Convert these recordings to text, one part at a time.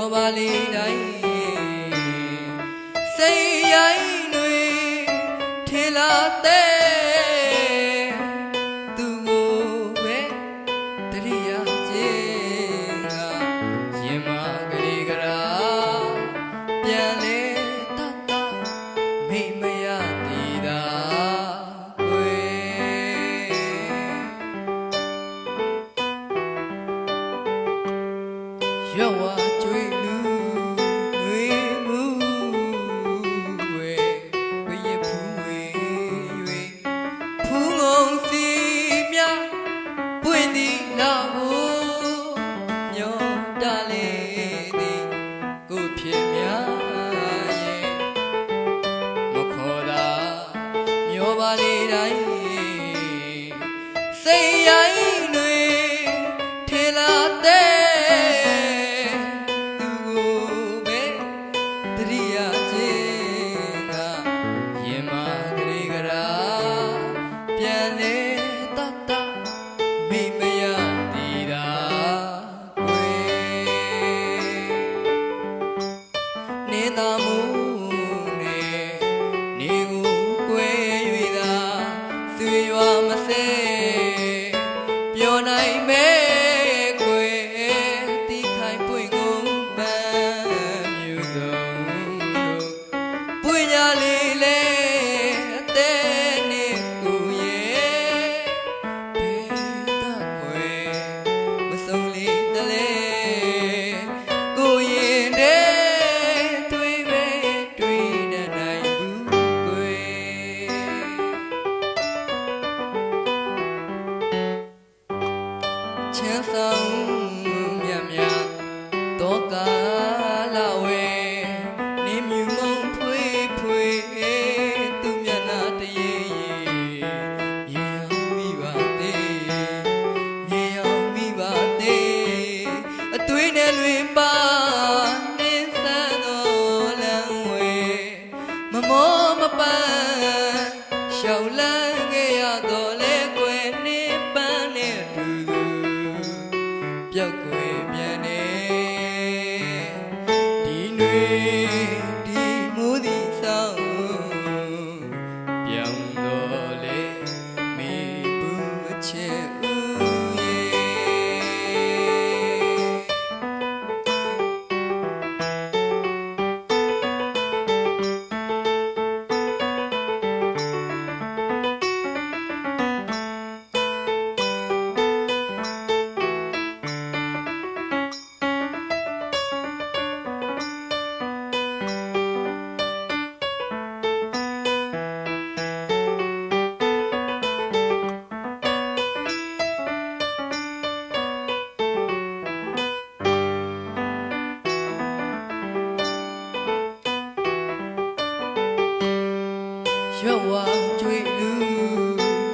မျောပါလေတိုင်းစိတ်ရိုင်းတွေထင်လာတဲ့သူကိုပဲတရိယာခြင်းကရင်မာကလေးကရာပြန်လေတတ်မိမရတည်တာကွယ်ရောဝါကျွေးလူတွေမှုဝဲဘယဖူးဝဲ၍ဖူးငုံစီမြပွင့်သည်လာကိုညောတလေသည်ကိုဖြစ်များရဲ့မခေါ်တာမျောပါလေတိုင်းစိတ်ရိုင်းတွေထင်လာတဲ့နေတာမူနဲ့နေကိုကွယ်၍သာဆွေရွာမစဲပြောနိုင်မဲ့ကွယ်တီးခိုင်ပွင့်ကုန်ပန်းမြူဆုံးတို့ပွင့်ညာလေးလေအသက်နဲ့ကိုရဲ့ဘေးသာကွယ်မဆုံးလေးတလဲကိုရင်တဲ့ချမ်းဆောင်မြတ်မြတ်တောကာလဝဲနေမြူမုံဖွေးဖွေးသူမျက်နှာတရေရေမြေအောင်မိပါသေးမြေအောင်မိပါသေးအသွေးနဲ့လွင်ပါနေဆန်းတော်လမ်းဝဲမမောမပန်းရှောက်လန်းခဲ့ရတော့လေကွယ်နေပန်းနဲ့တူပြောက်ွယ်ပြန်နေဒီနှွေဒီမိုးသည်ဆောင်ပြောင်းတော်လေမေဘူးအချက်ဦးရဲ့ရွဝါကျွေးလူ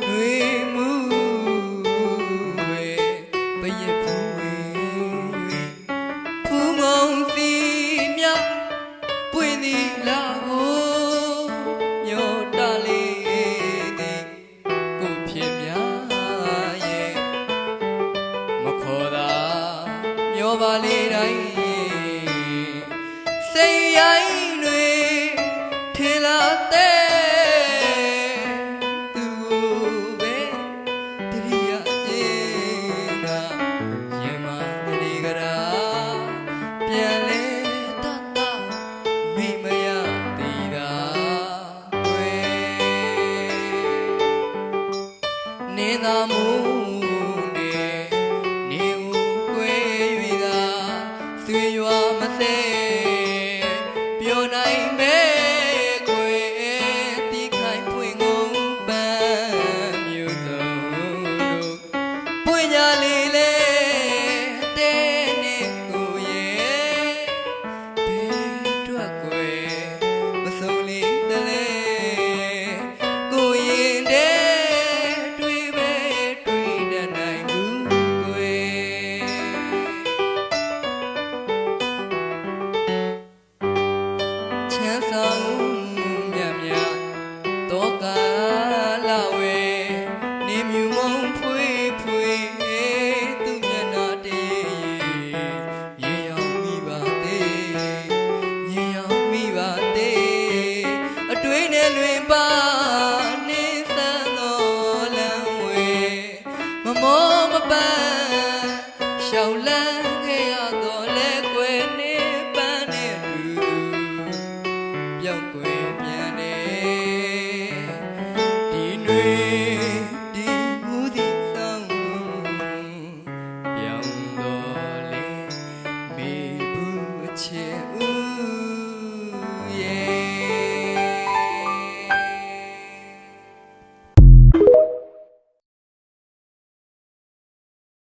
တွေမှုဝဲဘယဖူးဝဲဖူးငုံစီမြပွင့်သည်လာကိုညောတလေးသည်ကိုဖြစ်များရဲ့မခေါ်တာမျောပါလေတိုင်းစိတ်ရိုင်းတွေထင်လာတဲ့နေတာမူနဲ့နေကိုကွယ်၍သာဆွေရွာမစဲ